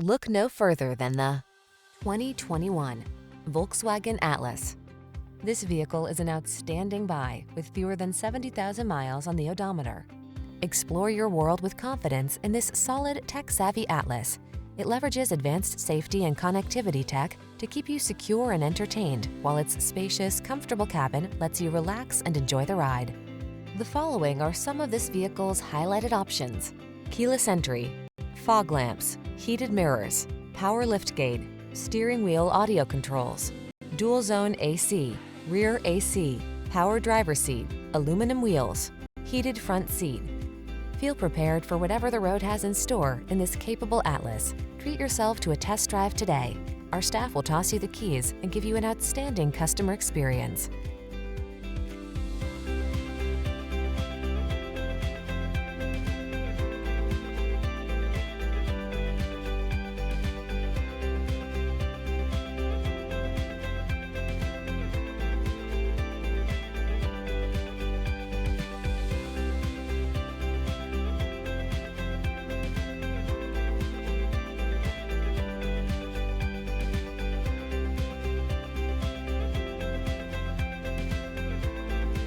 Look no further than the 2021 Volkswagen Atlas. This vehicle is an outstanding buy with fewer than 70,000 miles on the odometer. Explore your world with confidence in this solid, tech-savvy Atlas. It leverages advanced safety and connectivity tech to keep you secure and entertained, while its spacious, comfortable cabin lets you relax and enjoy the ride. The following are some of this vehicle's highlighted options: keyless entry, fog lamps, heated mirrors, power liftgate, steering wheel audio controls, dual zone AC, rear AC, power driver seat, aluminum wheels, heated front seat. Feel prepared for whatever the road has in store in this capable Atlas. Treat yourself to a test drive today. Our staff will toss you the keys and give you an outstanding customer experience.